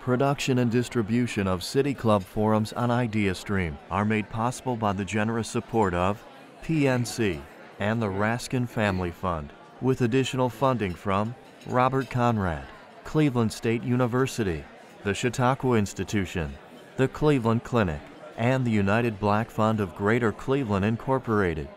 Production and distribution of City Club forums on IdeaStream are made possible by the generous support of PNC and the Raskin Family Fund, with additional funding from Robert Conrad, Cleveland State University, the Chautauqua Institution, the Cleveland Clinic, and the United Black Fund of Greater Cleveland, Incorporated.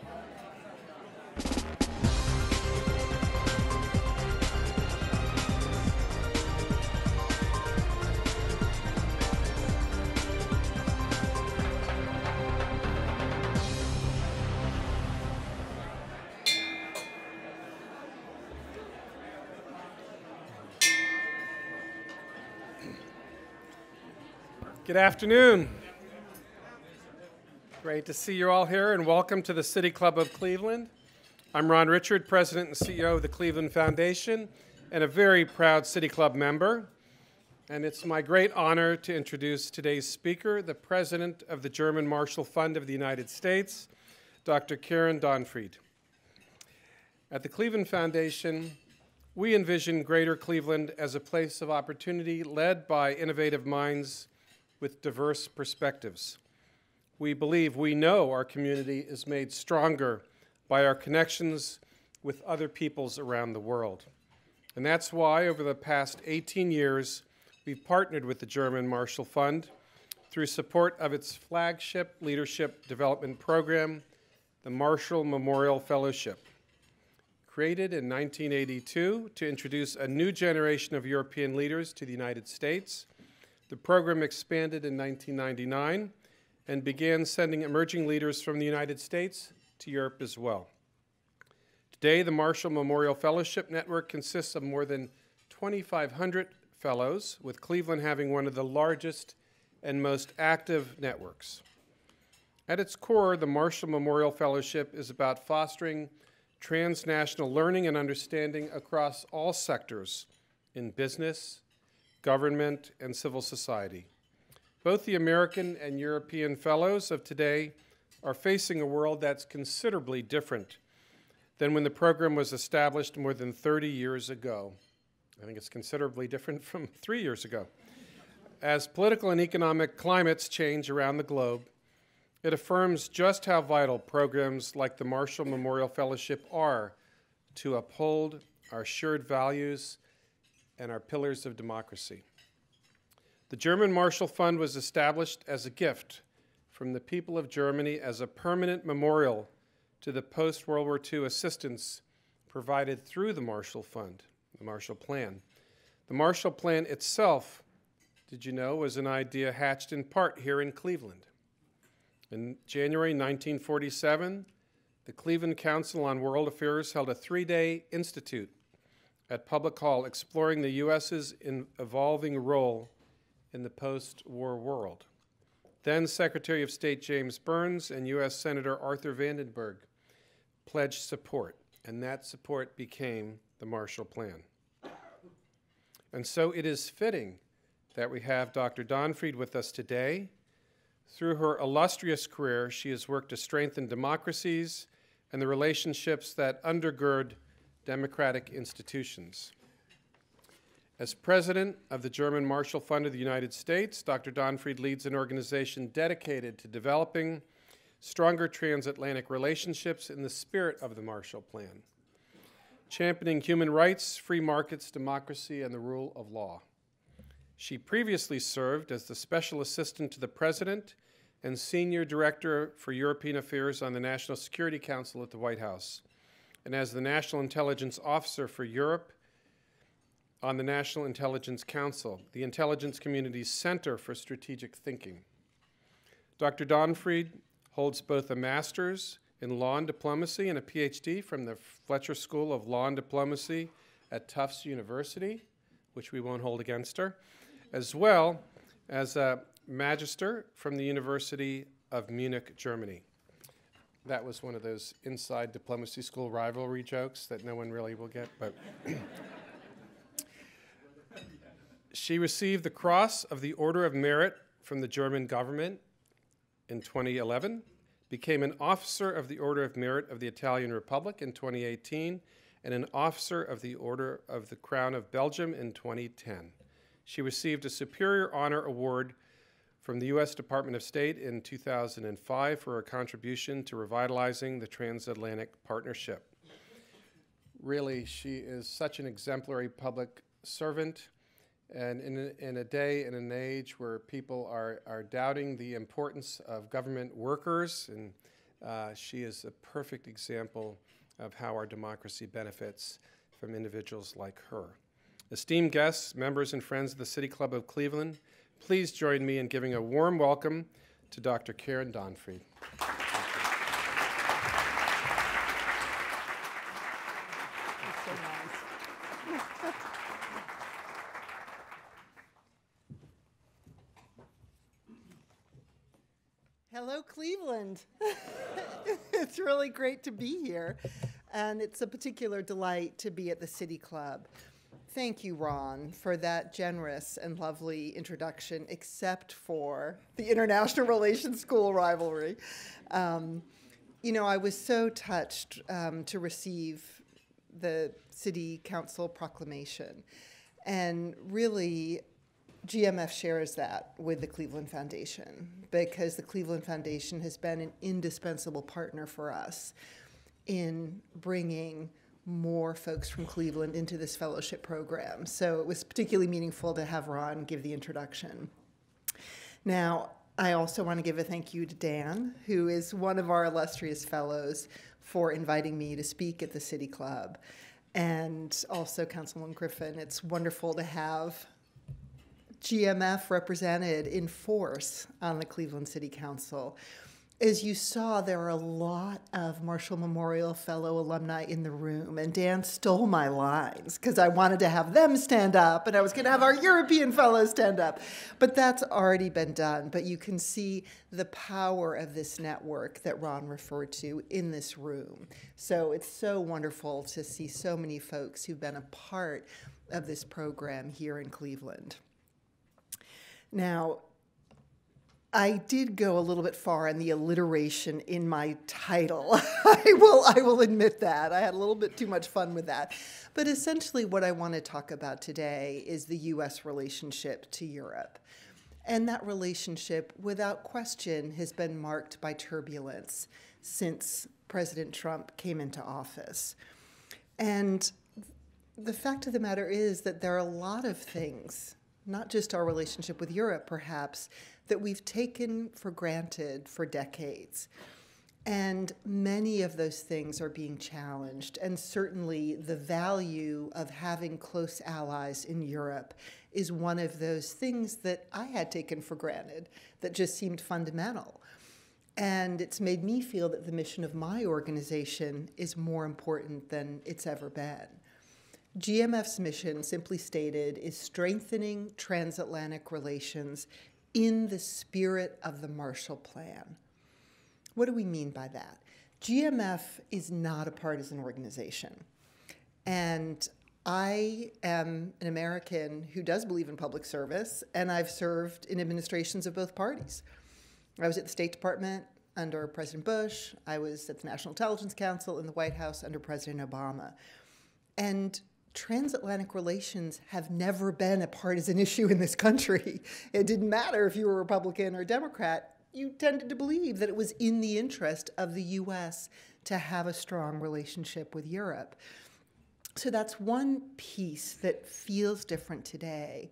Good afternoon. Great to see you all here, and welcome to the City Club of Cleveland. I'm Ron Richard, President and CEO of the Cleveland Foundation, and a very proud City Club member. And it's my great honor to introduce today's speaker, the President of the German Marshall Fund of the United States, Dr. Karen Donfried. At the Cleveland Foundation, we envision Greater Cleveland as a place of opportunity led by innovative minds with diverse perspectives. We believe, we know our community is made stronger by our connections with other peoples around the world. And that's why over the past 18 years, we've partnered with the German Marshall Fund through support of its flagship leadership development program, the Marshall Memorial Fellowship. Created in 1982 to introduce a new generation of European leaders to the United States, the program expanded in 1999 and began sending emerging leaders from the United States to Europe as well. Today, the Marshall Memorial Fellowship Network consists of more than 2,500 fellows, with Cleveland having one of the largest and most active networks. At its core, the Marshall Memorial Fellowship is about fostering transnational learning and understanding across all sectors in business, government, and civil society. Both the American and European fellows of today are facing a world that's considerably different than when the program was established more than 30 years ago. I think it's considerably different from 3 years ago. As political and economic climates change around the globe, it affirms just how vital programs like the Marshall Memorial Fellowship are to uphold our shared values and our pillars of democracy. The German Marshall Fund was established as a gift from the people of Germany as a permanent memorial to the post-World War II assistance provided through the Marshall Fund, the Marshall Plan. The Marshall Plan itself, did you know, was an idea hatched in part here in Cleveland. In January 1947, the Cleveland Council on World Affairs held a 3-day institute at Public Hall exploring the U.S.'s evolving role in the post-war world. Then Secretary of State James Burns and U.S. Senator Arthur Vandenberg pledged support, and that support became the Marshall Plan. And so it is fitting that we have Dr. Donfried with us today. Through her illustrious career, she has worked to strengthen democracies and the relationships that undergird democratic institutions. As president of the German Marshall Fund of the United States, Dr. Donfried leads an organization dedicated to developing stronger transatlantic relationships in the spirit of the Marshall Plan, championing human rights, free markets, democracy, and the rule of law. She previously served as the Special Assistant to the President and Senior Director for European Affairs on the National Security Council at the White House, and as the National Intelligence Officer for Europe on the National Intelligence Council, the intelligence community's Center for Strategic Thinking. Dr. Donfried holds both a master's in law and diplomacy and a Ph.D. from the Fletcher School of Law and Diplomacy at Tufts University, which we won't hold against her, as well as a magister from the University of Munich, Germany. That was one of those inside diplomacy school rivalry jokes that no one really will get, but she received the Cross of the Order of Merit from the German government in 2011, became an Officer of the Order of Merit of the Italian Republic in 2018, and an Officer of the Order of the Crown of Belgium in 2010. She received a Superior Honor Award from the U.S. Department of State in 2005 for her contribution to revitalizing the Transatlantic Partnership. Really, she is such an exemplary public servant, and in a day and an age where people are doubting the importance of government workers, and she is a perfect example of how our democracy benefits from individuals like her. Esteemed guests, members and friends of the City Club of Cleveland, please join me in giving a warm welcome to Dr. Karen Donfried. Hello, Cleveland. It's really great to be here, and it's a particular delight to be at the City Club. Thank you, Ron, for that generous and lovely introduction, except for the International Relations School rivalry. You know, I was so touched to receive the City Council proclamation, and really, GMF shares that with the Cleveland Foundation, because the Cleveland Foundation has been an indispensable partner for us in bringing more folks from Cleveland into this fellowship program. So it was particularly meaningful to have Ron give the introduction. Now, I also want to give a thank you to Dan, who is one of our illustrious fellows, for inviting me to speak at the City Club. And also Councilman Griffin. It's wonderful to have GMF represented in force on the Cleveland City Council. As you saw, there are a lot of Marshall Memorial Fellow alumni in the room, and Dan stole my lines because I wanted to have them stand up, and I was going to have our European Fellows stand up. But that's already been done. But you can see the power of this network that Ron referred to in this room. So it's so wonderful to see so many folks who've been a part of this program here in Cleveland. Now, I did go a little bit far in the alliteration in my title. I will admit that. I had a little bit too much fun with that. But essentially what I want to talk about today is the U.S. relationship to Europe. And that relationship, without question, has been marked by turbulence since President Trump came into office. And the fact of the matter is that there are a lot of things, not just our relationship with Europe, perhaps, that we've taken for granted for decades. And many of those things are being challenged. And certainly the value of having close allies in Europe is one of those things that I had taken for granted that just seemed fundamental. And it's made me feel that the mission of my organization is more important than it's ever been. GMF's mission, simply stated, is strengthening transatlantic relations in the spirit of the Marshall Plan. What do we mean by that? GMF is not a partisan organization. And I am an American who does believe in public service, and I've served in administrations of both parties. I was at the State Department under President Bush. I was at the National Intelligence Council in the White House under President Obama. And transatlantic relations have never been a partisan issue in this country. It didn't matter if you were Republican or Democrat. You tended to believe that it was in the interest of the U.S. to have a strong relationship with Europe. So that's one piece that feels different today.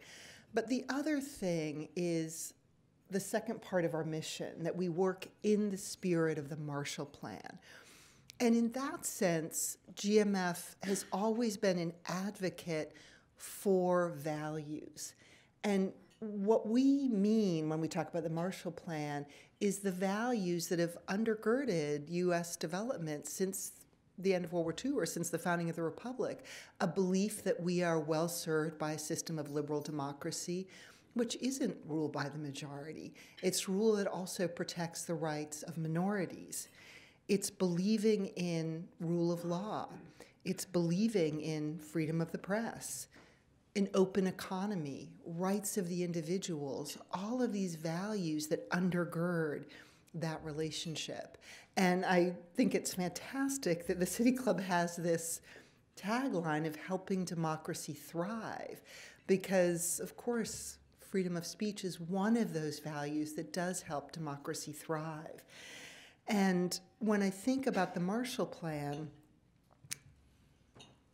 But the other thing is the second part of our mission, that we work in the spirit of the Marshall Plan. And in that sense, GMF has always been an advocate for values. And what we mean when we talk about the Marshall Plan is the values that have undergirded U.S. development since the end of World War II or since the founding of the Republic, a belief that we are well served by a system of liberal democracy, which isn't ruled by the majority. It's rule that also protects the rights of minorities. It's believing in rule of law. It's believing in freedom of the press, an open economy, rights of the individuals, all of these values that undergird that relationship. And I think it's fantastic that the City Club has this tagline of helping democracy thrive. because, of course, freedom of speech is one of those values that does help democracy thrive. And when I think about the Marshall Plan,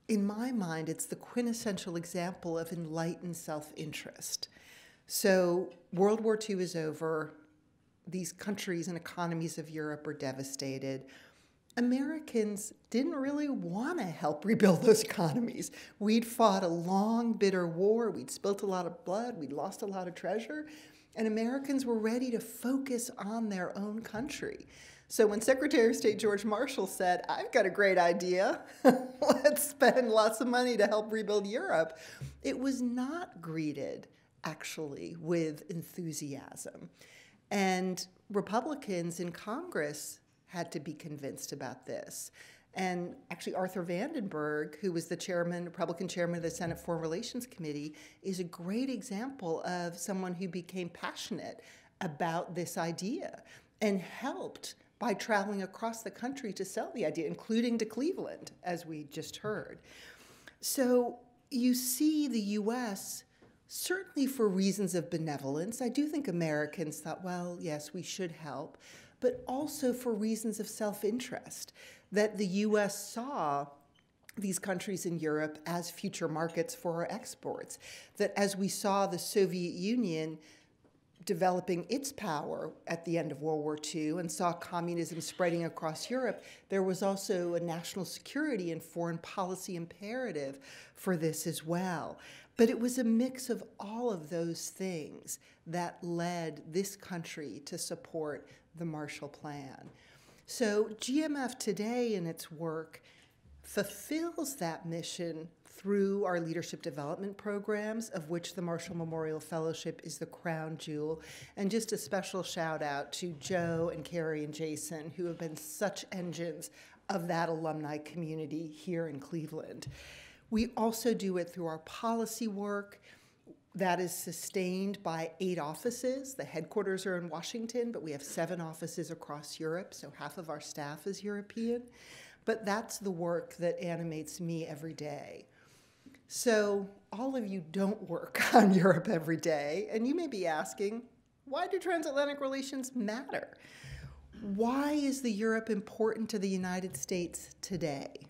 in my mind, it's the quintessential example of enlightened self-interest. So World War II is over. These countries and economies of Europe are devastated. Americans didn't really want to help rebuild those economies. We'd fought a long, bitter war. We'd spilt a lot of blood. We'd lost a lot of treasure. And Americans were ready to focus on their own country. So when Secretary of State George Marshall said, I've got a great idea, let's spend lots of money to help rebuild Europe, it was not greeted, actually, with enthusiasm. And Republicans in Congress had to be convinced about this. And actually, Arthur Vandenberg, who was the Republican chairman of the Senate Foreign Relations Committee, is a great example of someone who became passionate about this idea and helped by traveling across the country to sell the idea, including to Cleveland, as we just heard. So you see the U.S., certainly for reasons of benevolence. I do think Americans thought, well, yes, we should help, but also for reasons of self-interest, that the U.S. saw these countries in Europe as future markets for our exports, that as we saw the Soviet Union developing its power at the end of World War II and saw communism spreading across Europe, there was also a national security and foreign policy imperative for this as well. But it was a mix of all of those things that led this country to support the Marshall Plan. So GMF today in its work fulfills that mission through our leadership development programs, of which the Marshall Memorial Fellowship is the crown jewel. And just a special shout out to Joe and Carrie and Jason, who have been such engines of that alumni community here in Cleveland. We also do it through our policy work that is sustained by 8 offices. The headquarters are in Washington, but we have 7 offices across Europe, so half of our staff is European. But that's the work that animates me every day. So all of you don't work on Europe every day, and you may be asking, why do transatlantic relations matter? Why is the Europe important to the United States today?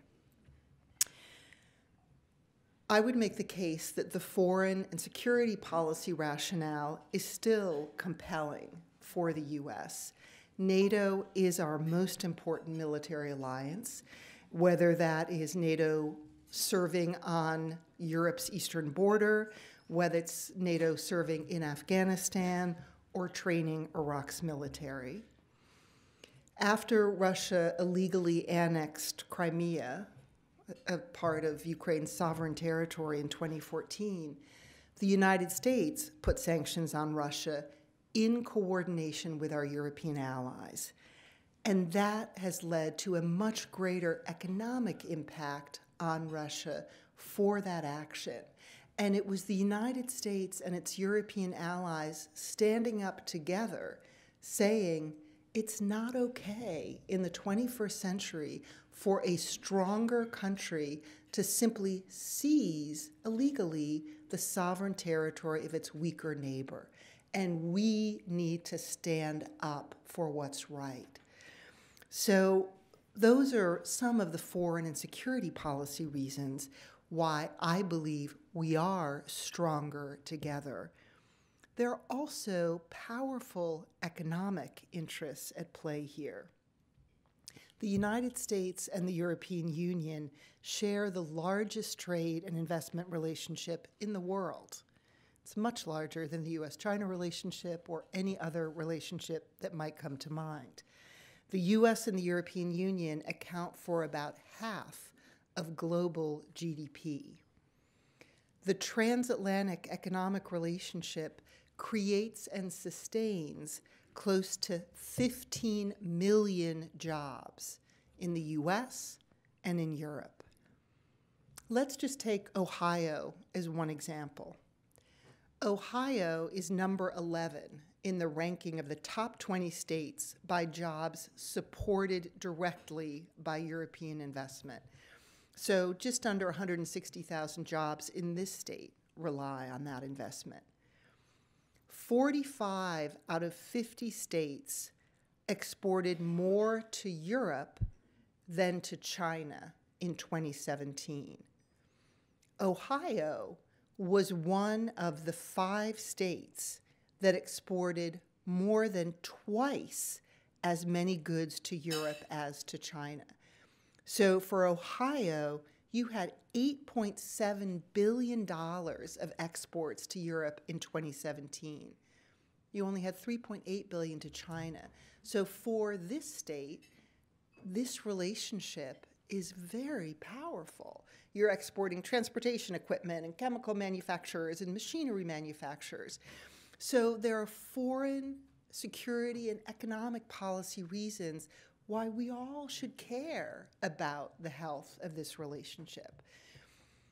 I would make the case that the foreign and security policy rationale is still compelling for the U.S. NATO is our most important military alliance, whether that is NATO serving on Europe's eastern border, whether it's NATO serving in Afghanistan or training Iraq's military. After Russia illegally annexed Crimea, a part of Ukraine's sovereign territory in 2014, the United States put sanctions on Russia in coordination with our European allies. And that has led to a much greater economic impact on Russia for that action. And it was the United States and its European allies standing up together saying, it's not okay in the 21st century for a stronger country to simply seize illegally the sovereign territory of its weaker neighbor. And we need to stand up for what's right. So those are some of the foreign and security policy reasons why I believe we are stronger together. There are also powerful economic interests at play here. The United States and the European Union share the largest trade and investment relationship in the world. It's much larger than the U.S.-China relationship or any other relationship that might come to mind. The U.S. and the European Union account for about half of global GDP. The transatlantic economic relationship creates and sustains close to 15 million jobs in the U.S. and in Europe. Let's just take Ohio as one example. Ohio is number 11 in the ranking of the top 20 states by jobs supported directly by European investment. So just under 160,000 jobs in this state rely on that investment. 45 out of 50 states exported more to Europe than to China in 2017. Ohio was one of the 5 states that exported more than twice as many goods to Europe as to China. So for Ohio, you had $8.7 billion of exports to Europe in 2017. You only had $3.8 billion to China. So for this state, this relationship is very powerful. You're exporting transportation equipment and chemical manufacturers and machinery manufacturers. So there are foreign security and economic policy reasons why we all should care about the health of this relationship.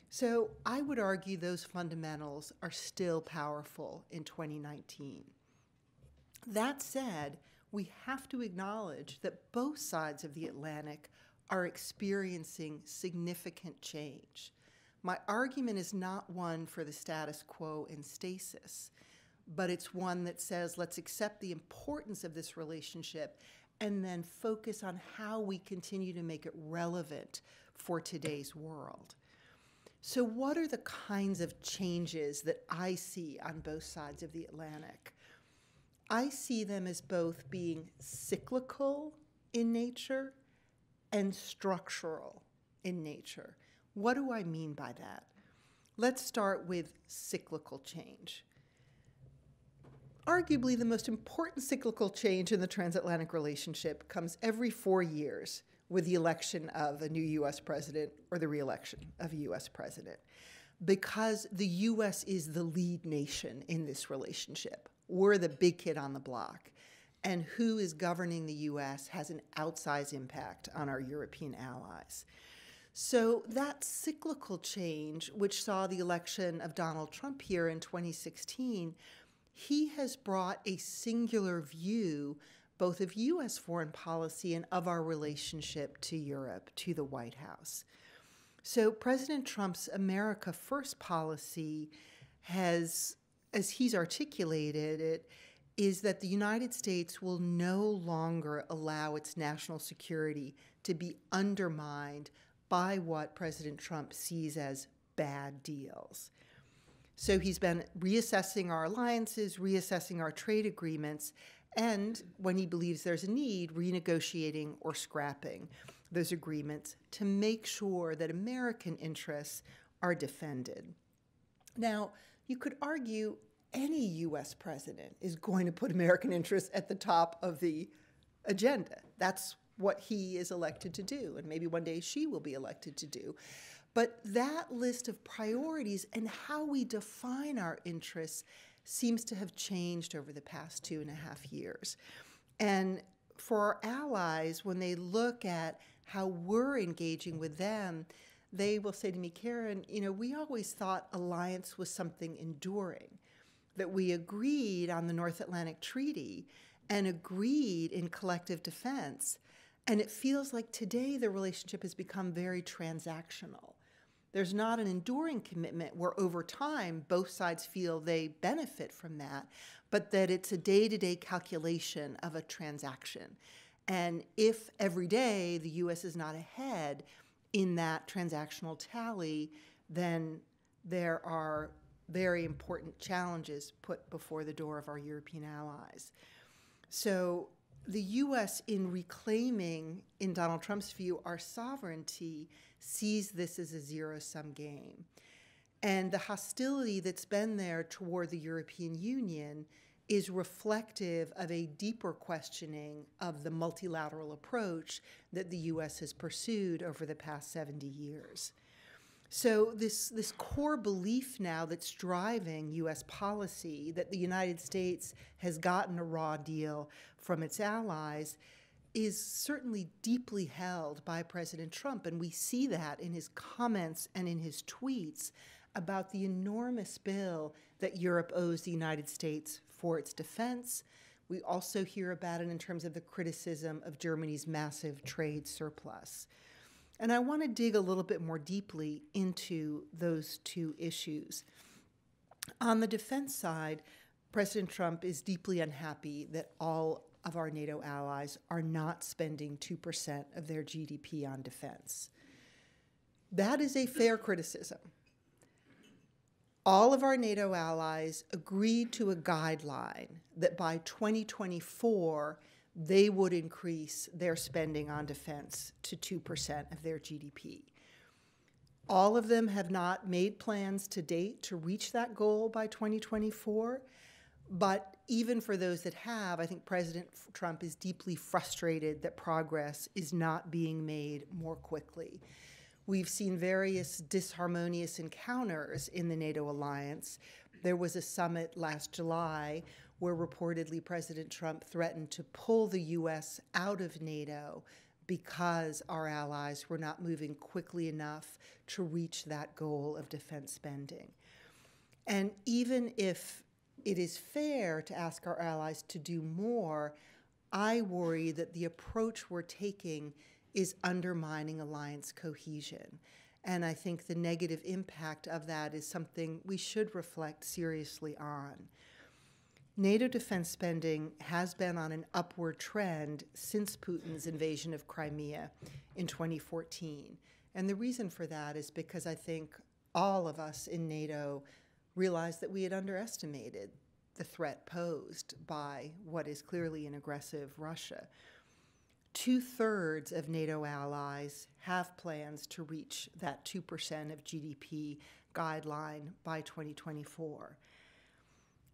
So I would argue those fundamentals are still powerful in 2019. That said, we have to acknowledge that both sides of the Atlantic are experiencing significant change. My argument is not one for the status quo in stasis, but it's one that says let's accept the importance of this relationship and then focus on how we continue to make it relevant for today's world. So what are the kinds of changes that I see on both sides of the Atlantic? I see them as both being cyclical in nature and structural in nature. What do I mean by that? Let's start with cyclical change. Arguably, the most important cyclical change in the transatlantic relationship comes every 4 years with the election of a new U.S. president or the re-election of a U.S. president, because the U.S. is the lead nation in this relationship. We're the big kid on the block, and who is governing the U.S. has an outsized impact on our European allies. So that cyclical change, which saw the election of Donald Trump here in 2016, he has brought a singular view both of U.S. foreign policy and of our relationship to Europe, to the White House. So President Trump's America First policy has, as he's articulated it, is that the United States will no longer allow its national security to be undermined by what President Trump sees as bad deals. So he's been reassessing our alliances, reassessing our trade agreements, and when he believes there's a need, renegotiating or scrapping those agreements to make sure that American interests are defended. Now, you could argue any U.S. president is going to put American interests at the top of the agenda. That's what he is elected to do, and maybe one day she will be elected to do. But that list of priorities and how we define our interests seems to have changed over the past 2.5 years. And for our allies, when they look at how we're engaging with them, they will say to me, Karen, we always thought alliance was something enduring, that we agreed on the North Atlantic Treaty and agreed in collective defense. And it feels like today the relationship has become very transactional. There's not an enduring commitment where over time both sides feel they benefit from that, but that it's a day-to-day calculation of a transaction. And if every day the U.S. is not ahead in that transactional tally, then there are very important challenges put before the door of our European allies. So the U.S., in reclaiming, in Donald Trump's view, our sovereignty, sees this as a zero-sum game. And the hostility that's been there toward the European Union is reflective of a deeper questioning of the multilateral approach that the U.S. has pursued over the past 70 years. So this core belief now that's driving U.S. policy, that the United States has gotten a raw deal from its allies, is certainly deeply held by President Trump. And we see that in his comments and in his tweets about the enormous bill that Europe owes the United States for its defense. We also hear about it in terms of the criticism of Germany's massive trade surplus. And I want to dig a little bit more deeply into those two issues. On the defense side, President Trump is deeply unhappy that all of our NATO allies are not spending 2% of their GDP on defense. That is a fair criticism. All of our NATO allies agreed to a guideline that by 2024, they would increase their spending on defense to 2% of their GDP. All of them have not made plans to date to reach that goal by 2024. But even for those that have, I think President Trump is deeply frustrated that progress is not being made more quickly. We've seen various disharmonious encounters in the NATO alliance. There was a summit last July where reportedly President Trump threatened to pull the U.S. out of NATO because our allies were not moving quickly enough to reach that goal of defense spending. And even if it is fair to ask our allies to do more, I worry that the approach we're taking is undermining alliance cohesion. And I think the negative impact of that is something we should reflect seriously on. NATO defense spending has been on an upward trend since Putin's invasion of Crimea in 2014. And the reason for that is because I think all of us in NATO realized that we had underestimated the threat posed by what is clearly an aggressive Russia. 2/3 of NATO allies have plans to reach that 2% of GDP guideline by 2024.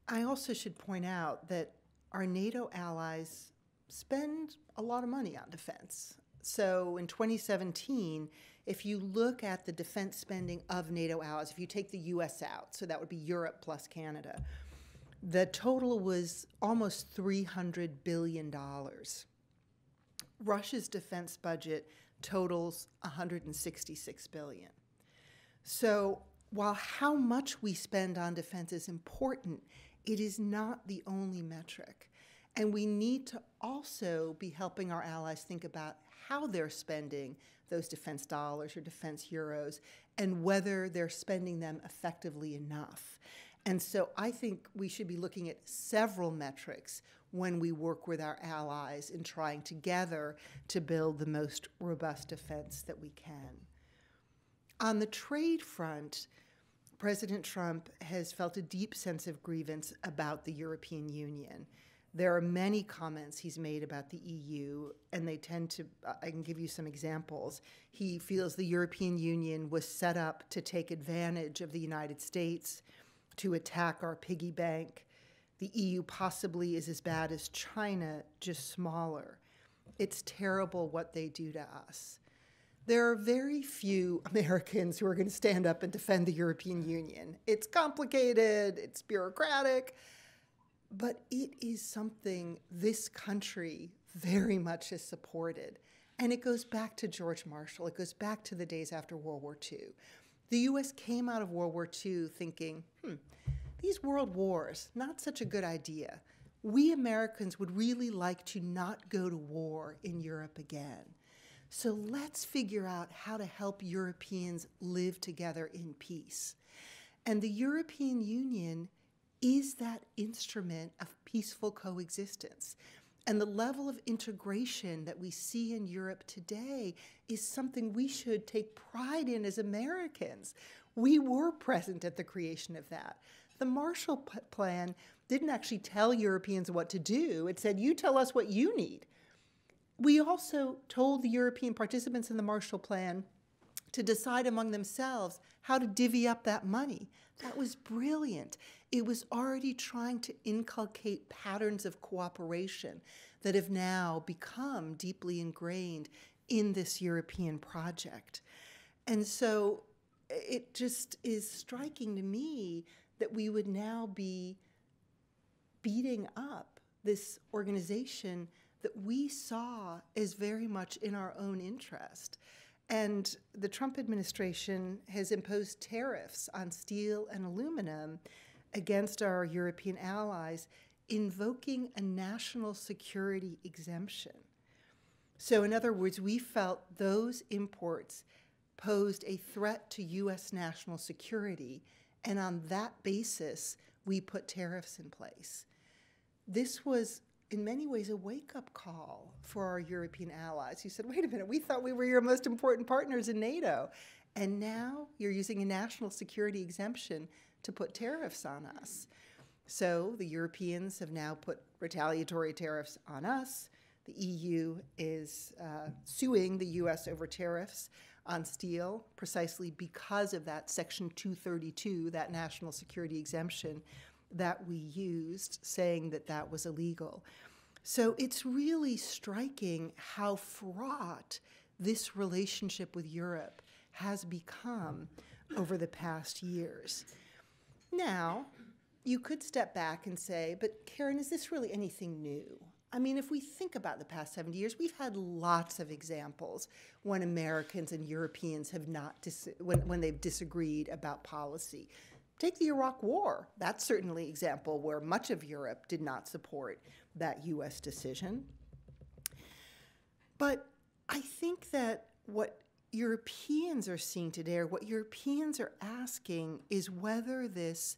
I also should point out that our NATO allies spend a lot of money on defense. So in 2017, if you look at the defense spending of NATO allies, if you take the US out, so that would be Europe plus Canada, the total was almost $300 billion. Russia's defense budget totals $166 billion. So while how much we spend on defense is important, it is not the only metric. And we need to also be helping our allies think about how they're spending those defense dollars or defense euros and whether they're spending them effectively enough. And so I think we should be looking at several metrics when we work with our allies in trying together to build the most robust defense that we can. On the trade front, President Trump has felt a deep sense of grievance about the European Union. There are many comments he's made about the EU, and they tend to, I can give you some examples. He feels the European Union was set up to take advantage of the United States, to attack our piggy bank. The EU possibly is as bad as China, just smaller. It's terrible what they do to us. There are very few Americans who are going to stand up and defend the European Union. It's complicated, it's bureaucratic, but it is something this country very much has supported. And it goes back to George Marshall. It goes back to the days after World War II. The U.S. came out of World War II thinking, these world wars, not such a good idea. We Americans would really like to not go to war in Europe again. So let's figure out how to help Europeans live together in peace. And the European Union is that instrument of peaceful coexistence. And the level of integration that we see in Europe today is something we should take pride in as Americans. We were present at the creation of that. The Marshall Plan didn't actually tell Europeans what to do. It said, you tell us what you need. We also told the European participants in the Marshall Plan to decide among themselves how to divvy up that money. That was brilliant. It was already trying to inculcate patterns of cooperation that have now become deeply ingrained in this European project. And so it just is striking to me that we would now be beating up this organization that we saw as very much in our own interest. And the Trump administration has imposed tariffs on steel and aluminum against our European allies, invoking a national security exemption. So in other words, we felt those imports posed a threat to U.S. national security, And on that basis, we put tariffs in place. This was, in many ways, a wake-up call for our European allies who said, wait a minute, we thought we were your most important partners in NATO. And now you're using a national security exemption to put tariffs on us. So the Europeans have now put retaliatory tariffs on us. The EU is suing the US over tariffs on steel precisely because of that Section 232, that national security exemption that we used, saying that that was illegal. So it's really striking how fraught this relationship with Europe has become over the past years. Now, you could step back and say, but Karen, is this really anything new? I mean, if we think about the past 70 years, we've had lots of examples when Americans and Europeans have not, when they've disagreed about policy. Take the Iraq War. That's certainly an example where much of Europe did not support that US decision. But I think that what Europeans are seeing today, or what Europeans are asking, is whether this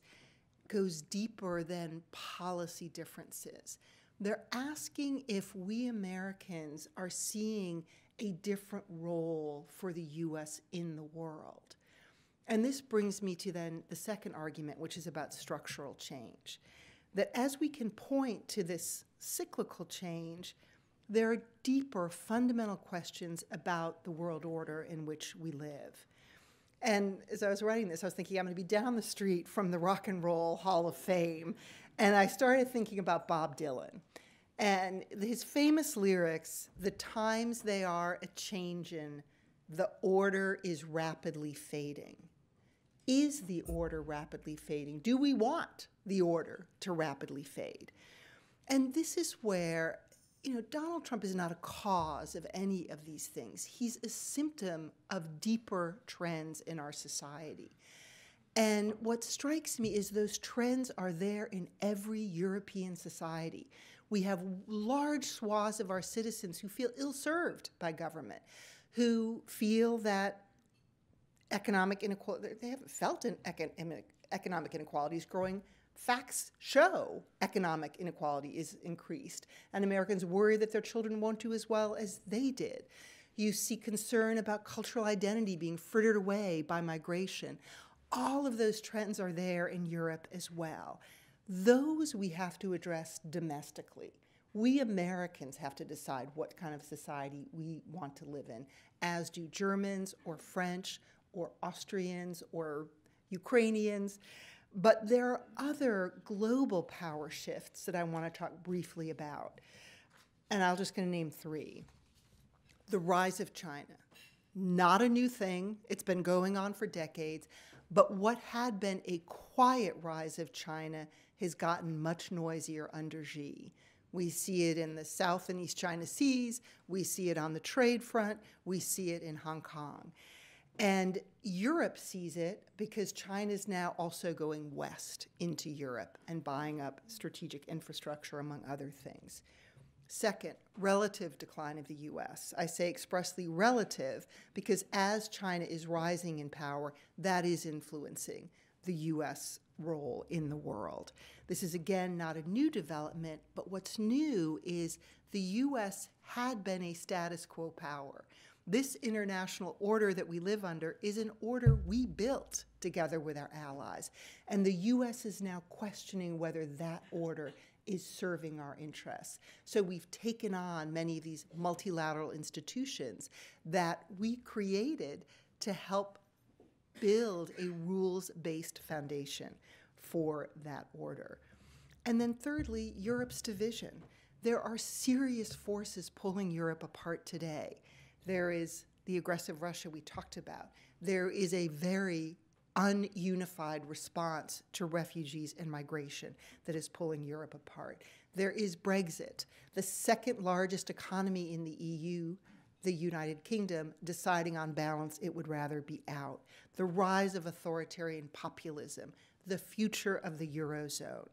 goes deeper than policy differences. They're asking if we Americans are seeing a different role for the US in the world. And this brings me to then the second argument, which is about structural change. That as we can point to this cyclical change, there are deeper fundamental questions about the world order in which we live. And as I was writing this, I was thinking, I'm going to be down the street from the Rock and Roll Hall of Fame. And I started thinking about Bob Dylan. And his famous lyrics, the times they are a-changin', the order is rapidly fading. Is the order rapidly fading? Do we want the order to rapidly fade? And this is where, Donald Trump is not a cause of any of these things. He's a symptom of deeper trends in our society. And what strikes me is those trends are there in every European society. We have large swaths of our citizens who feel ill-served by government, who feel that economic inequality, they haven't felt an economic inequality is growing. Facts show economic inequality is increased, and Americans worry that their children won't do as well as they did. You see concern about cultural identity being frittered away by migration. All of those trends are there in Europe as well. Those we have to address domestically. We Americans have to decide what kind of society we want to live in, as do Germans or French or Austrians or Ukrainians. But there are other global power shifts that I want to talk briefly about. And I'm just going to name three. The rise of China. Not a new thing. It's been going on for decades. But what had been a quiet rise of China has gotten much noisier under Xi. We see it in the South and East China Seas. We see it on the trade front. We see it in Hong Kong. And Europe sees it because China's now also going west into Europe and buying up strategic infrastructure, among other things. Second, relative decline of the US. I say expressly relative because as China is rising in power, that is influencing the US role in the world. This is, again, not a new development, but what's new is the US had been a status quo power. This international order that we live under is an order we built together with our allies. And the US is now questioning whether that order is serving our interests. So we've taken on many of these multilateral institutions that we created to help build a rules-based foundation for that order. And then thirdly, Europe's division. There are serious forces pulling Europe apart today. There is the aggressive Russia we talked about. There is a very ununified response to refugees and migration that is pulling Europe apart. There is Brexit, the second largest economy in the EU, the United Kingdom, deciding on balance it would rather be out. The rise of authoritarian populism, the future of the Eurozone.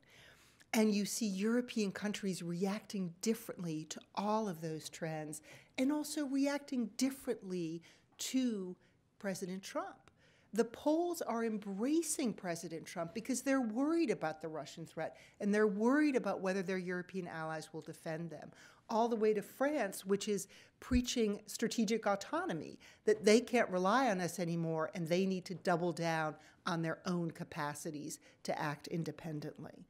And you see European countries reacting differently to all of those trends and also reacting differently to President Trump. the Poles are embracing President Trump because they're worried about the Russian threat, and they're worried about whether their European allies will defend them. All the way to France, which is preaching strategic autonomy, that they can't rely on us anymore and they need to double down on their own capacities to act independently.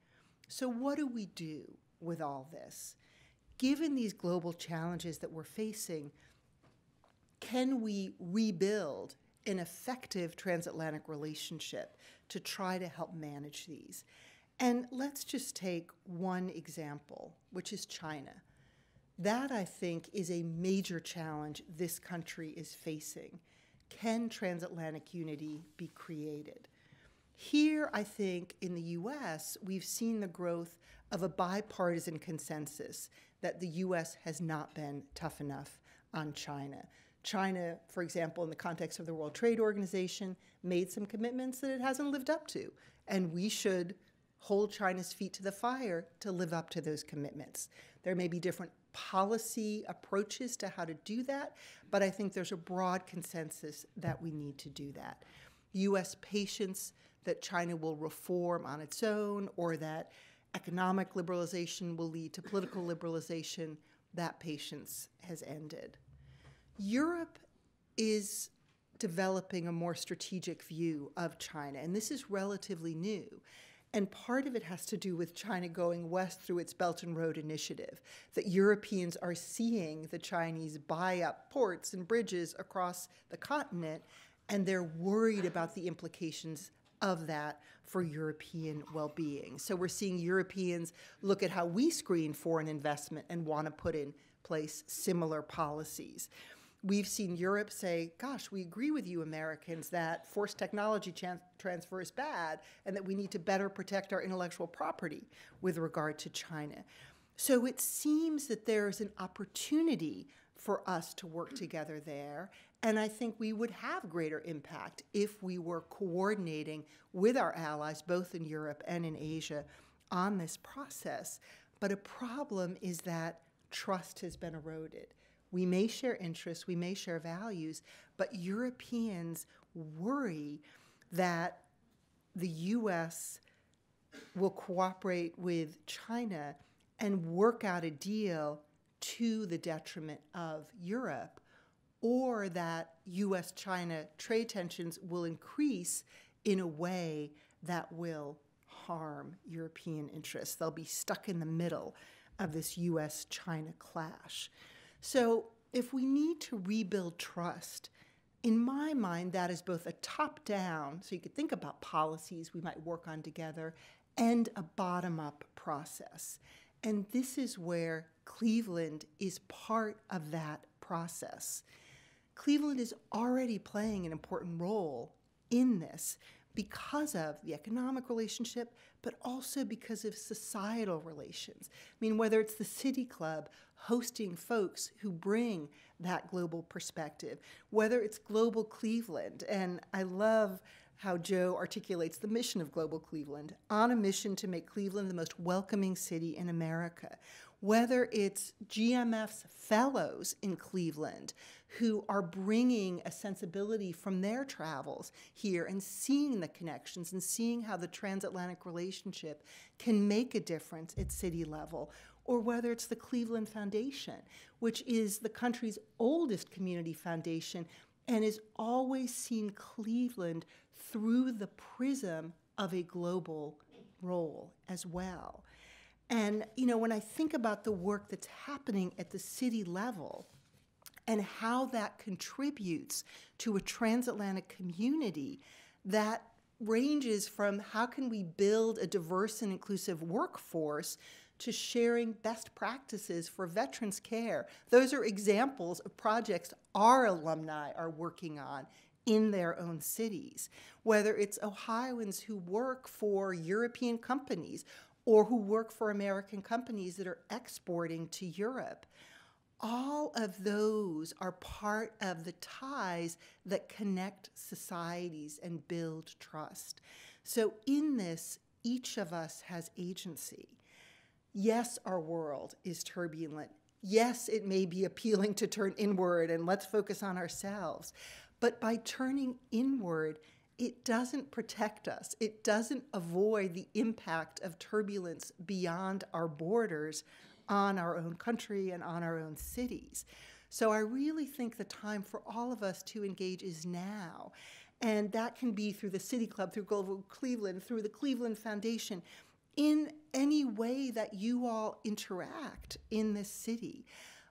So what do we do with all this? Given these global challenges that we're facing, can we rebuild an effective transatlantic relationship to try to help manage these? And let's just take one example, which is China. That, I think, is a major challenge this country is facing. Can transatlantic unity be created? Here, I think, in the U.S., we've seen the growth of a bipartisan consensus that the U.S. has not been tough enough on China. China, for example, in the context of the World Trade Organization, made some commitments that it hasn't lived up to, and we should hold China's feet to the fire to live up to those commitments. There may be different policy approaches to how to do that, but I think there's a broad consensus that we need to do that. U.S. patience that China will reform on its own, or that economic liberalization will lead to political liberalization, that patience has ended. Europe is developing a more strategic view of China, and this is relatively new. And part of it has to do with China going west through its Belt and Road Initiative, that Europeans are seeing the Chinese buy up ports and bridges across the continent, and they're worried about the implications of that for European well-being. So we're seeing Europeans look at how we screen foreign investment and want to put in place similar policies. We've seen Europe say, gosh, we agree with you Americans that forced technology transfer is bad and that we need to better protect our intellectual property with regard to China. So it seems that there's an opportunity for us to work together there, and I think we would have greater impact if we were coordinating with our allies, both in Europe and in Asia, on this process. But a problem is that trust has been eroded. We may share interests, we may share values, but Europeans worry that the U.S. will cooperate with China and work out a deal to the detriment of Europe, or that U.S.-China trade tensions will increase in a way that will harm European interests. They'll be stuck in the middle of this U.S.-China clash. So if we need to rebuild trust, in my mind, that is both a top-down, so you could think about policies we might work on together, and a bottom-up process. And this is where Cleveland is part of that process. Cleveland is already playing an important role in this because of the economic relationship, but also because of societal relations. I mean, whether it's the City Club hosting folks who bring that global perspective, whether it's Global Cleveland, and I love how Joe articulates the mission of Global Cleveland, on a mission to make Cleveland the most welcoming city in America. Whether it's GMF's fellows in Cleveland who are bringing a sensibility from their travels here and seeing the connections and seeing how the transatlantic relationship can make a difference at city level, or whether it's the Cleveland Foundation, which is the country's oldest community foundation and has always seen Cleveland through the prism of a global role as well. And, you know, when I think about the work that's happening at the city level and how that contributes to a transatlantic community that ranges from how can we build a diverse and inclusive workforce to sharing best practices for veterans care. Those are examples of projects our alumni are working on in their own cities. Whether it's Ohioans who work for European companies or who work for American companies that are exporting to Europe. All of those are part of the ties that connect societies and build trust. So in this, each of us has agency. Yes, our world is turbulent. Yes, it may be appealing to turn inward and let's focus on ourselves. But by turning inward it doesn't protect us. It doesn't avoid the impact of turbulence beyond our borders on our own country and on our own cities. So I really think the time for all of us to engage is now. And that can be through the City Club, through Global Cleveland, through the Cleveland Foundation, in any way that you all interact in this city.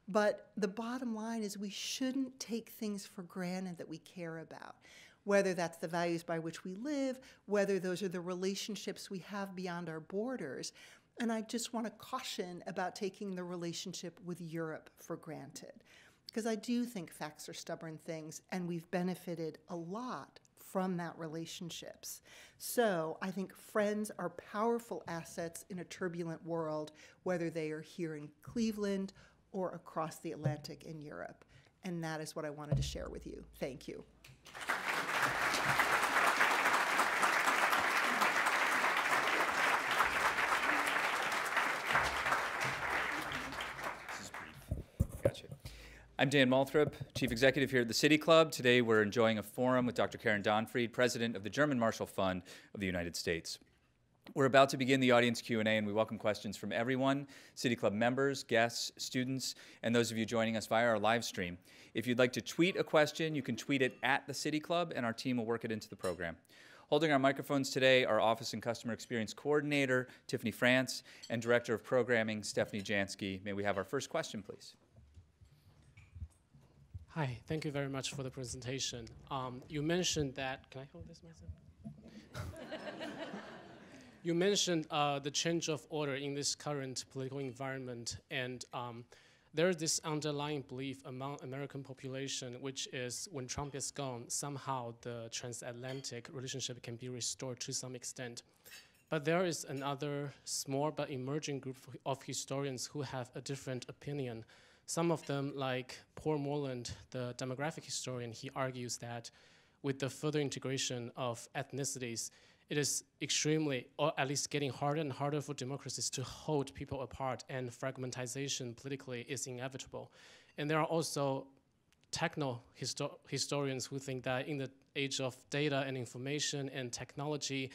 But the bottom line is we shouldn't take things for granted that we care about, whether that's the values by which we live, whether those are the relationships we have beyond our borders. And I just want to caution about taking the relationship with Europe for granted, because I do think facts are stubborn things, and we've benefited a lot from that relationships. So I think friends are powerful assets in a turbulent world, whether they are here in Cleveland or across the Atlantic in Europe. And that is what I wanted to share with you. Thank you. Gotcha. I'm Dan Malthrop, Chief Executive here at the City Club. Today we're enjoying a forum with Dr. Karen Donfried, President of the German Marshall Fund of the United States. We're about to begin the audience Q&A, and we welcome questions from everyone, City Club members, guests, students, and those of you joining us via our live stream. If you'd like to tweet a question, you can tweet it at the City Club, and our team will work it into the program. Holding our microphones today are Office and Customer Experience Coordinator Tiffany France and Director of Programming Stephanie Jansky. May we have our first question, please? Hi, thank you very much for the presentation. You mentioned that, can I hold this myself? You mentioned the change of order in this current political environment, and there is this underlying belief among American population, which is when Trump is gone, somehow the transatlantic relationship can be restored to some extent. But there is another small but emerging group of historians who have a different opinion. Some of them, like Paul Morland, the demographic historian, he argues that with the further integration of ethnicities, it is extremely, or at least getting harder and harder for democracies to hold people apart, and fragmentization politically is inevitable. And there are also historians who think that in the age of data and information and technology,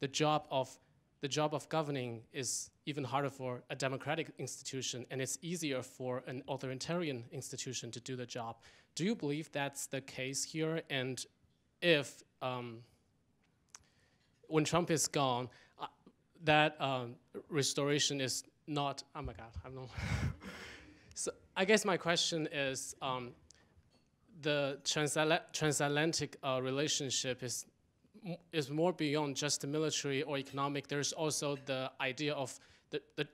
the job of governing is even harder for a democratic institution, and it's easier for an authoritarian institution to do the job. Do you believe that's the case here? And if when Trump is gone, that restoration is not, oh my God, I don't know. So I guess my question is, the transatlantic relationship is more beyond just the military or economic. There's also the idea of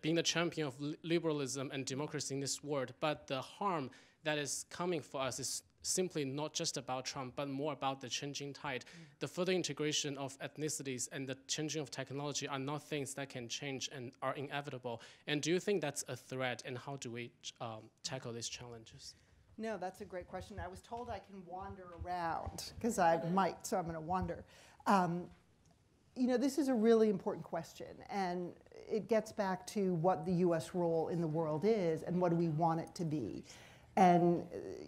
being the champion of liberalism and democracy in this world, but the harm that is coming for us is simply not just about Trump, but more about the changing tide. The further integration of ethnicities and the changing of technology are not things that can change and are inevitable. And do you think that's a threat, and how do we tackle these challenges? No, that's a great question. I was told I can wander around, because I might, so I'm going to wander. You know, this is a really important question, and it gets back to what the U.S. role in the world is and what do we want it to be. And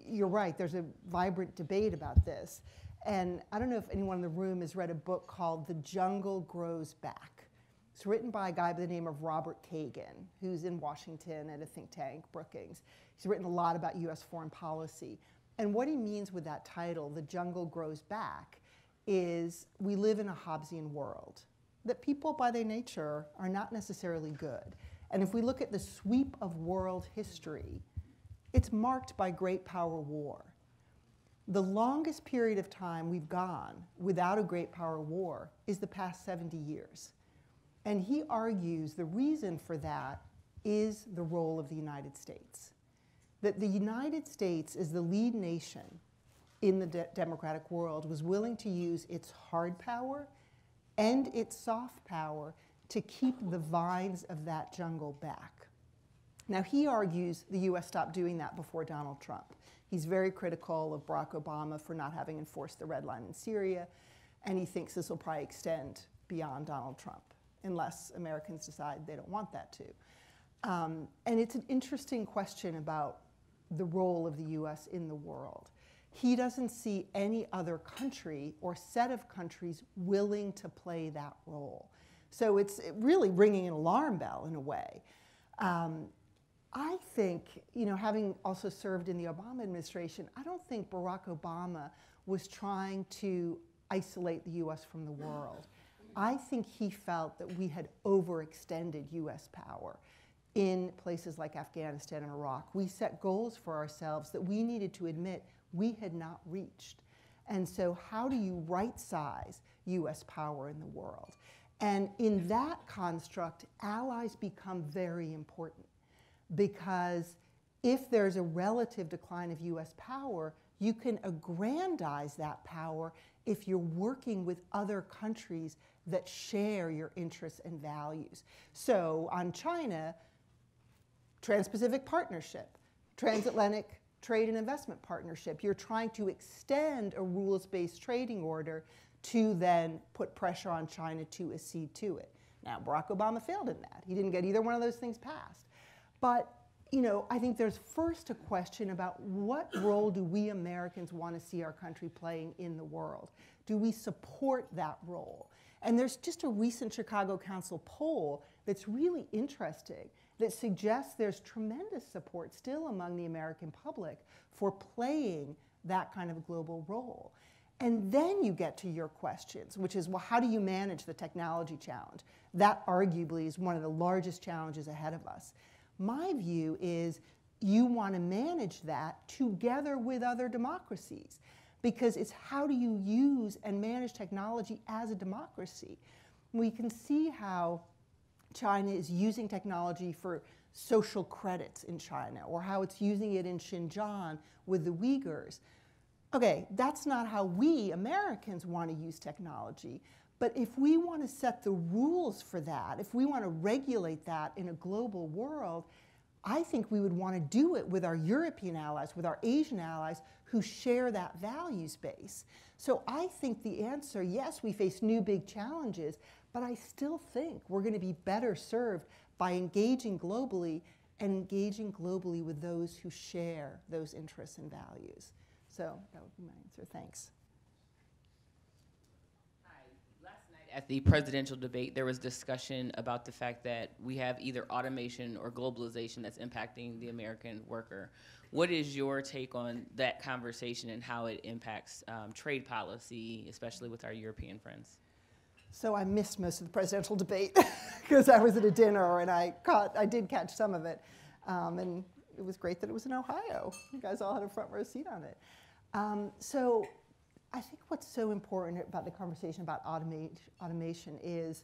you're right, there's a vibrant debate about this. And I don't know if anyone in the room has read a book called The Jungle Grows Back. It's written by a guy by the name of Robert Kagan, who's in Washington at a think tank, Brookings. He's written a lot about U.S. foreign policy. And what he means with that title, The Jungle Grows Back, is we live in a Hobbesian world, that people by their nature are not necessarily good. And if we look at the sweep of world history, it's marked by great power war. The longest period of time we've gone without a great power war is the past 70 years. And he argues the reason for that is the role of the United States. That the United States, as the lead nation in the democratic world, was willing to use its hard power and its soft power to keep the vines of that jungle back. Now, he argues the U.S. stopped doing that before Donald Trump. He's very critical of Barack Obama for not having enforced the red line in Syria, and he thinks this will probably extend beyond Donald Trump, unless Americans decide they don't want that to. And it's an interesting question about the role of the U.S. in the world. he doesn't see any other country or set of countries willing to play that role. So it's really ringing an alarm bell in a way. I think, having also served in the Obama administration, I don't think Barack Obama was trying to isolate the U.S. from the world. I think he felt that we had overextended U.S. power in places like Afghanistan and Iraq. We set goals for ourselves that we needed to admit we had not reached. And so how do you right-size U.S. power in the world? And in that construct, allies become very important, because if there's a relative decline of U.S. power, you can aggrandize that power if you're working with other countries that share your interests and values. So on China, Trans-Pacific Partnership, Transatlantic Trade and Investment Partnership, you're trying to extend a rules-based trading order to then put pressure on China to accede to it. Now, Barack Obama failed in that. He didn't get either one of those things passed. But I think there's first a question about what role do we Americans want to see our country playing in the world? Do we support that role? And there's just a recent Chicago Council poll that's really interesting that suggests there's tremendous support still among the American public for playing that kind of global role. And then you get to your questions, which is, well, how do you manage the technology challenge? That arguably is one of the largest challenges ahead of us. My view is you want to manage that together with other democracies, because it's how do you use and manage technology as a democracy. We can see how China is using technology for social credits in China, or how it's using it in Xinjiang with the Uyghurs. Okay, that's not how we Americans want to use technology. But if we want to set the rules for that, if we want to regulate that in a global world, I think we would want to do it with our European allies, with our Asian allies who share that values base. So I think the answer, yes, we face new big challenges, but I still think we're going to be better served by engaging globally and engaging globally with those who share those interests and values. So that would be my answer. Thanks. At the presidential debate, there was discussion about the fact that we have either automation or globalization that's impacting the American worker. What is your take on that conversation and how it impacts trade policy, especially with our European friends? So I missed most of the presidential debate because I was at a dinner and I did catch some of it. And it was great that it was in Ohio. You guys all had a front row seat on it. So I think what's so important about the conversation about automation is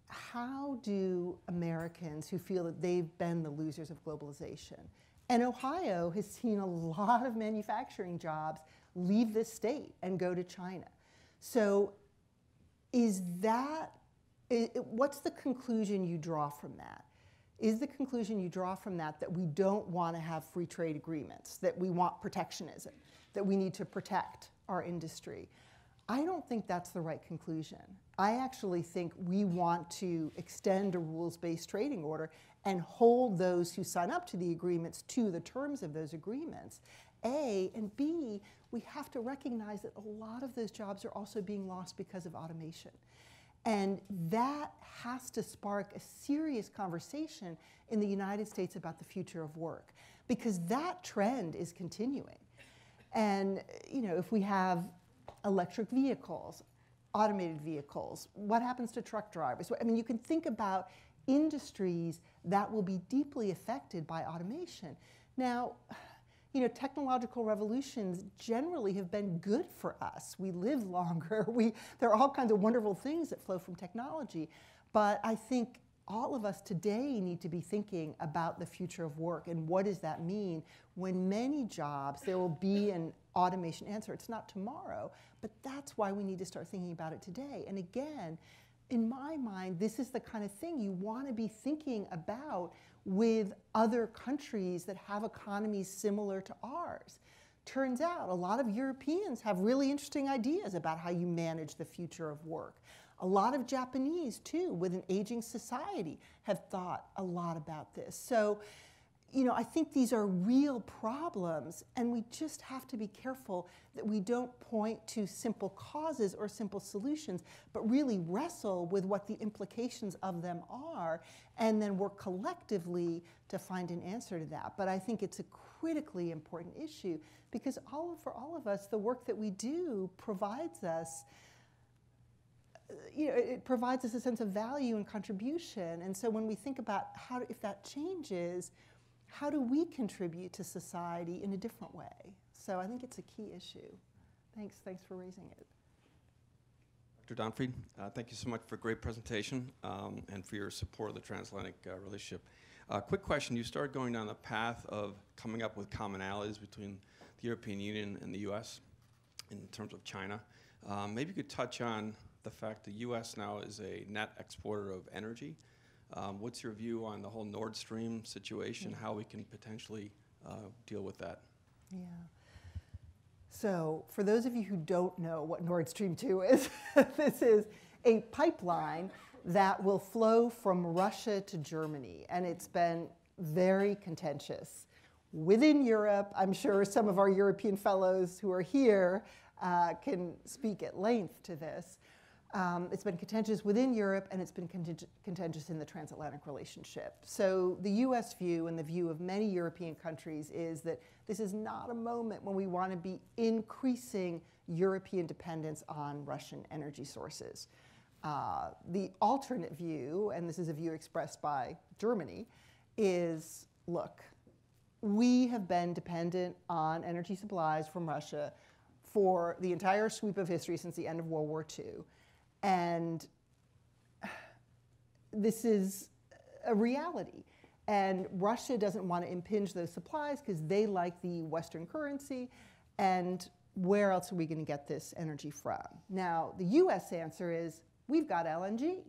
how do Americans who feel that they've been the losers of globalization, and Ohio has seen a lot of manufacturing jobs leave this state and go to China. So what's the conclusion you draw from that? Is the conclusion you draw from that we don't want to have free trade agreements, that we want protectionism, that we need to protect our industry? I don't think that's the right conclusion. I actually think we want to extend a rules-based trading order and hold those who sign up to the agreements to the terms of those agreements, A, and B, we have to recognize that a lot of those jobs are also being lost because of automation. And that has to spark a serious conversation in the United States about the future of work, because that trend is continuing. And if we have electric vehicles, automated vehicles, what happens to truck drivers? I mean, you can think about industries that will be deeply affected by automation. Now, technological revolutions generally have been good for us. We live longer. There are all kinds of wonderful things that flow from technology. But I think all of us today need to be thinking about the future of work and what does that mean when many jobs, there will be an automation answer. It's not tomorrow, but that's why we need to start thinking about it today. And again, in my mind, this is the kind of thing you want to be thinking about with other countries that have economies similar to ours. Turns out a lot of Europeans have really interesting ideas about how you manage the future of work. A lot of Japanese, too, with an aging society, have thought a lot about this. So, I think these are real problems, and we just have to be careful that we don't point to simple causes or simple solutions, but really wrestle with what the implications of them are, and then work collectively to find an answer to that. But I think it's a critically important issue, because for all of us, the work that we do provides us it provides us a sense of value and contribution. And so when we think about if that changes, how do we contribute to society in a different way? So I think it's a key issue. Thanks for raising it. Dr. Donfried, thank you so much for a great presentation and for your support of the transatlantic relationship. Quick question, you started going down the path of coming up with commonalities between the European Union and the US in terms of China. Maybe you could touch on the fact the US now is a net exporter of energy. What's your view on the whole Nord Stream situation, how we can potentially deal with that? Yeah. So for those of you who don't know what Nord Stream 2 is, this is a pipeline that will flow from Russia to Germany, and it's been very contentious. Within Europe, I'm sure some of our European fellows who are here can speak at length to this. It's been contentious within Europe, and it's been contentious in the transatlantic relationship. So the US view and the view of many European countries is that this is not a moment when we want to be increasing European dependence on Russian energy sources. The alternate view, and this is a view expressed by Germany, is, look, we have been dependent on energy supplies from Russia for the entire sweep of history since the end of World War II. And this is a reality. And Russia doesn't want to impinge those supplies because they like the Western currency. And where else are we going to get this energy from? Now, the US answer is, we've got LNG.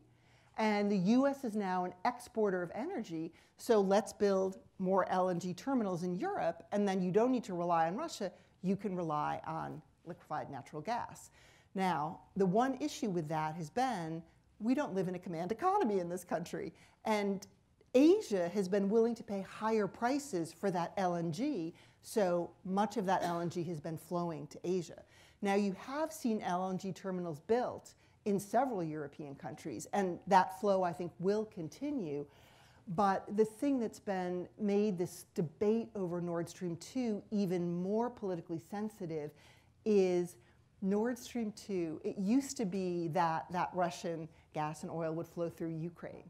And the US is now an exporter of energy, so let's build more LNG terminals in Europe, and then you don't need to rely on Russia, you can rely on liquefied natural gas. Now, the one issue with that has been, we don't live in a command economy in this country, and Asia has been willing to pay higher prices for that LNG, so much of that LNG has been flowing to Asia. Now, you have seen LNG terminals built in several European countries, and that flow, I think, will continue. But the thing that's been made this debate over Nord Stream 2 even more politically sensitive is Nord Stream 2. It used to be that Russian gas and oil would flow through Ukraine,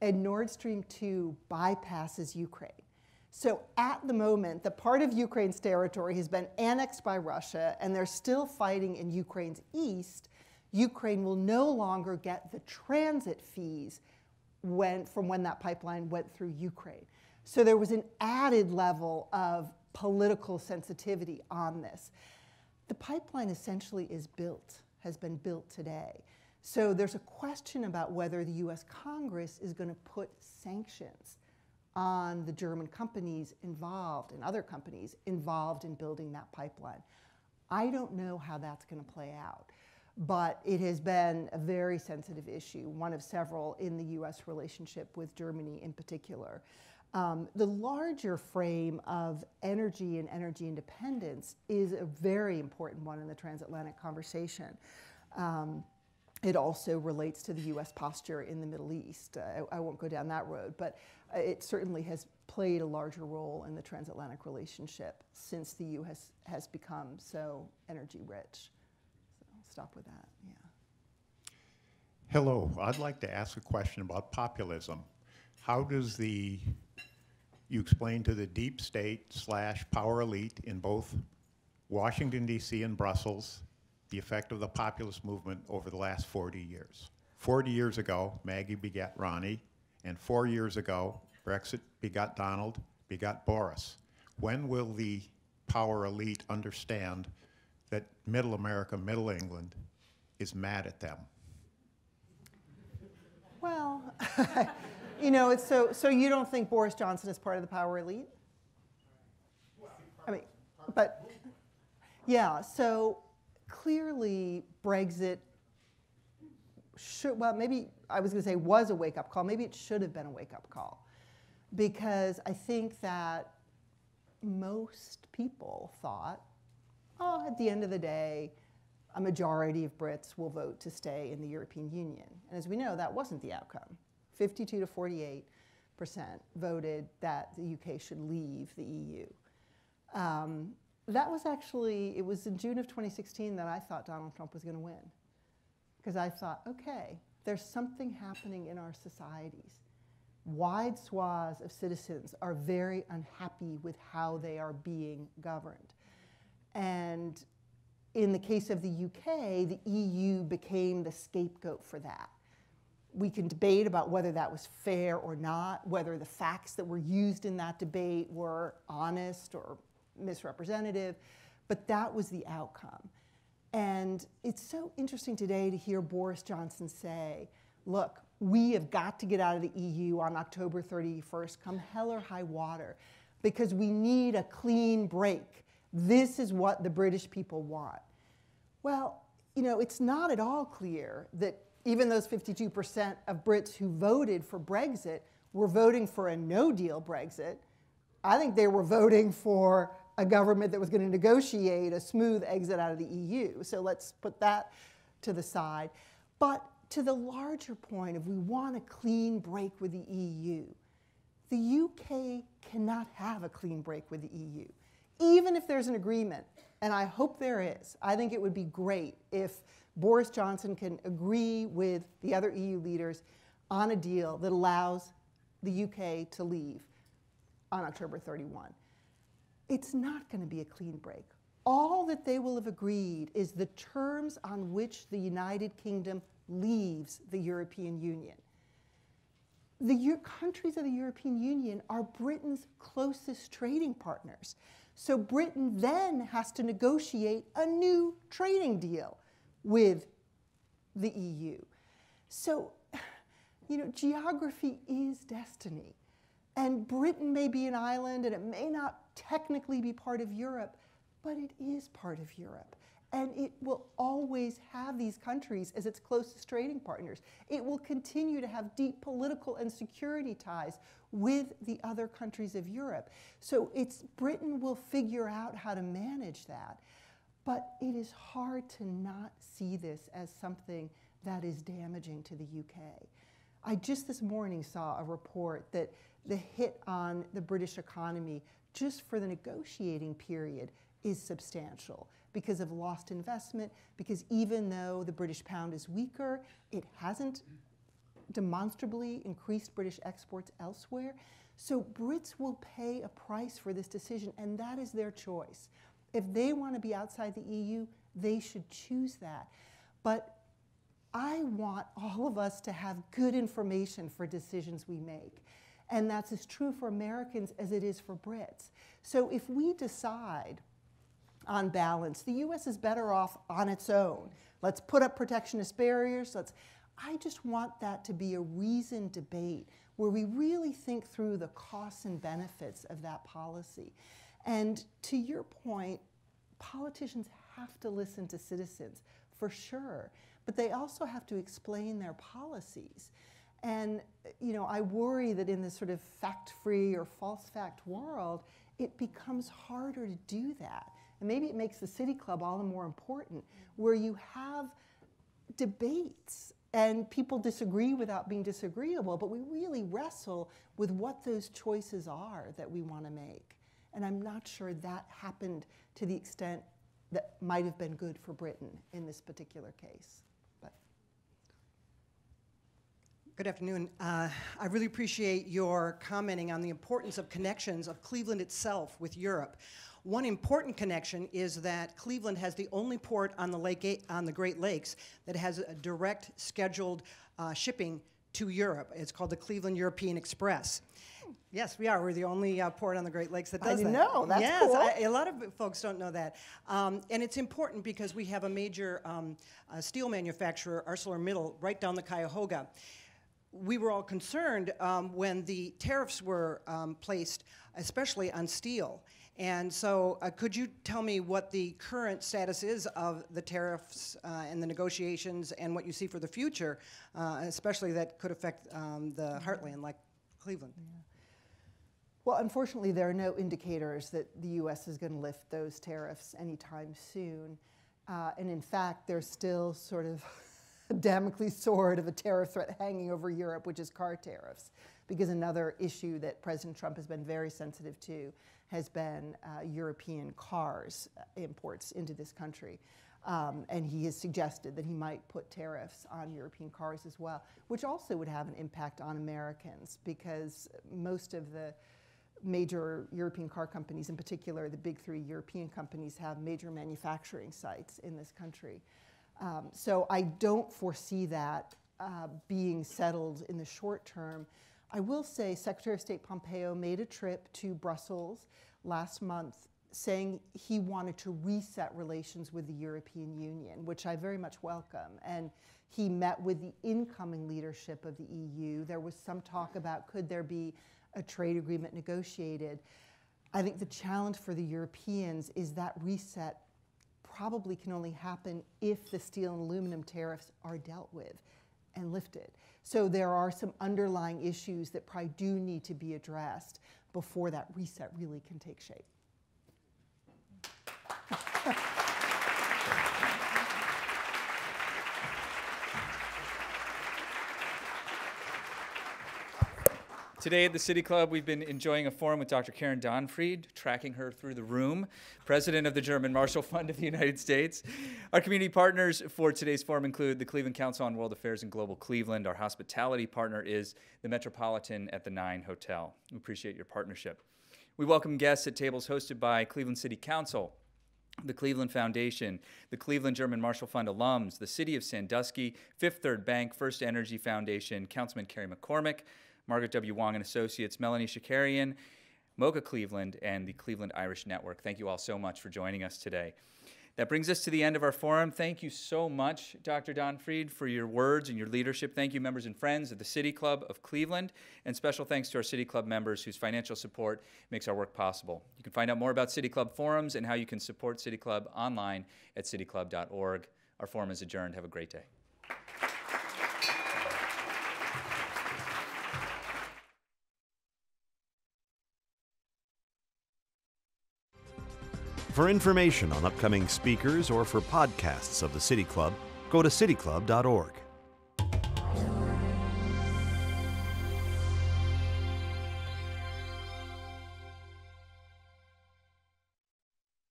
and Nord Stream 2 bypasses Ukraine. So at the moment, the part of Ukraine's territory has been annexed by Russia, and they're still fighting in Ukraine's east. Ukraine will no longer get the transit fees from when that pipeline went through Ukraine. So there was an added level of political sensitivity on this. The pipeline essentially has been built today. So there's a question about whether the US Congress is going to put sanctions on the German companies involved and other companies involved in building that pipeline. I don't know how that's going to play out. But it has been a very sensitive issue, one of several in the US relationship with Germany in particular. The larger frame of energy and energy independence is a very important one in the transatlantic conversation. It also relates to the US posture in the Middle East. I won't go down that road, but it certainly has played a larger role in the transatlantic relationship since the US has become so energy rich. Stop with that, yeah. Hello, I'd like to ask a question about populism. How does you explain to the deep state / power elite in both Washington, D.C. and Brussels the effect of the populist movement over the last 40 years? 40 years ago, Maggie begat Ronnie, and 4 years ago, Brexit begot Donald, begot Boris. When will the power elite understand that middle America, middle England, is mad at them? Well, it's so you don't think Boris Johnson is part of the power elite? I mean, but yeah, so clearly Brexit maybe I was going to say was a wake-up call. Maybe it should have been a wake-up call. because I think that most people thought, oh, at the end of the day, a majority of Brits will vote to stay in the European Union. And as we know, that wasn't the outcome. 52 to 48% voted that the UK should leave the EU. That was actually, it was in June of 2016 that I thought Donald Trump was going to win. Because I thought, okay, there's something happening in our societies. Wide swaths of citizens are very unhappy with how they are being governed. And in the case of the UK, the EU became the scapegoat for that. We can debate about whether that was fair or not, whether the facts that were used in that debate were honest or misrepresentative, but that was the outcome. And it's so interesting today to hear Boris Johnson say, look, we have got to get out of the EU on October 31st, come hell or high water, because we need a clean break. This is what the British people want. Well, you know, it's not at all clear that even those 52% of Brits who voted for Brexit were voting for a no-deal Brexit. I think they were voting for a government that was going to negotiate a smooth exit out of the EU. So let's put that to the side. But to the larger point of we want a clean break with the EU, the UK cannot have a clean break with the EU. Even if there's an agreement, and I hope there is, I think it would be great if Boris Johnson can agree with the other EU leaders on a deal that allows the UK to leave on October 31. It's not going to be a clean break. All that they will have agreed is the terms on which the United Kingdom leaves the European Union. The countries of the European Union are Britain's closest trading partners. So Britain then has to negotiate a new trading deal with the EU. So, you know, geography is destiny. And Britain may be an island and it may not technically be part of Europe, but it is part of Europe. And it will always have these countries as its closest trading partners. It will continue to have deep political and security ties with the other countries of Europe. So Britain will figure out how to manage that. But it is hard to not see this as something that is damaging to the UK. I just this morning saw a report that the hit on the British economy just for the negotiating period is substantial because of lost investment, because even though the British pound is weaker, it hasn't demonstrably increased British exports elsewhere. So Brits will pay a price for this decision, and that is their choice. If they want to be outside the EU, they should choose that. But I want all of us to have good information for decisions we make. And that's as true for Americans as it is for Brits. So if we decide, on balance, the US is better off on its own, let's put up protectionist barriers, I just want that to be a reasoned debate where we really think through the costs and benefits of that policy. And to your point, politicians have to listen to citizens, for sure, but they also have to explain their policies. And you know, I worry that in this sort of fact-free or false fact world, it becomes harder to do that. And maybe it makes the City Club all the more important, where you have debates and people disagree without being disagreeable, but we really wrestle with what those choices are that we want to make. And I'm not sure that happened to the extent that might have been good for Britain in this particular case. But. Good afternoon. I really appreciate your commenting on the importance of connections of Cleveland itself with Europe. One important connection is that Cleveland has the only port on the Great Lakes that has a direct scheduled shipping to Europe. It's called the Cleveland European Express. Yes, we are. We're the only port on the Great Lakes that does that. I know. That's yes, cool. A lot of folks don't know that. And it's important because we have a major steel manufacturer, ArcelorMittal, right down the Cuyahoga. We were all concerned when the tariffs were placed, especially on steel. And so could you tell me what the current status is of the tariffs and the negotiations and what you see for the future, especially that could affect the heartland like Cleveland? Yeah. Well, unfortunately, there are no indicators that the U.S. is going to lift those tariffs anytime soon. And in fact, there's still sort of a Damocles sword of a tariff threat hanging over Europe, which is car tariffs. Because another issue that President Trump has been very sensitive to has been European cars imports into this country. And he has suggested that he might put tariffs on European cars as well, which also would have an impact on Americans, because most of the major European car companies, in particular the big three European companies, have major manufacturing sites in this country. So I don't foresee that being settled in the short term. I will say Secretary of State Pompeo made a trip to Brussels last month saying he wanted to reset relations with the European Union, which I very much welcome. And he met with the incoming leadership of the EU. There was some talk about could there be a trade agreement negotiated. I think the challenge for the Europeans is that reset probably can only happen if the steel and aluminum tariffs are dealt with and lifted. So there are some underlying issues that probably do need to be addressed before that reset really can take shape. Today at the City Club, we've been enjoying a forum with Dr. Karen Donfried, tracking her through the room, President of the German Marshall Fund of the United States. Our community partners for today's forum include the Cleveland Council on World Affairs in Global Cleveland. Our hospitality partner is the Metropolitan at the 9 Hotel. We appreciate your partnership. We welcome guests at tables hosted by Cleveland City Council, the Cleveland Foundation, the Cleveland German Marshall Fund alums, the City of Sandusky, Fifth Third Bank, First Energy Foundation, Councilman Kerry McCormick, Margaret W. Wong and Associates, Melanie Shakarian, Mocha Cleveland, and the Cleveland Irish Network. Thank you all so much for joining us today. That brings us to the end of our forum. Thank you so much, Dr. Donfried, for your words and your leadership. Thank you, members and friends of the City Club of Cleveland, and special thanks to our City Club members whose financial support makes our work possible. You can find out more about City Club forums and how you can support City Club online at cityclub.org. Our forum is adjourned. Have a great day. For information on upcoming speakers or for podcasts of the City Club, go to cityclub.org.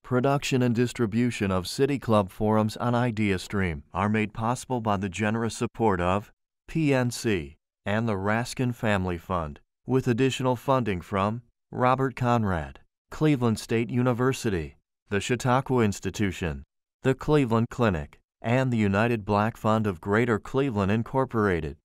Production and distribution of City Club forums on IdeaStream are made possible by the generous support of PNC and the Raskin Family Fund, with additional funding from Robert Conrad, Cleveland State University, the Chautauqua Institution, the Cleveland Clinic, and the United Black Fund of Greater Cleveland Incorporated.